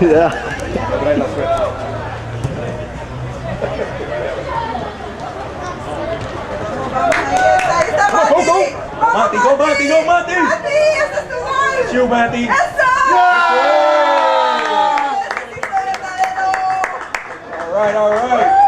Yeah. Go, go! Mati, go, Mati, go, Mati! Mati, esa es tu gol. It's you, Mati! ¡Eso! All right, all right.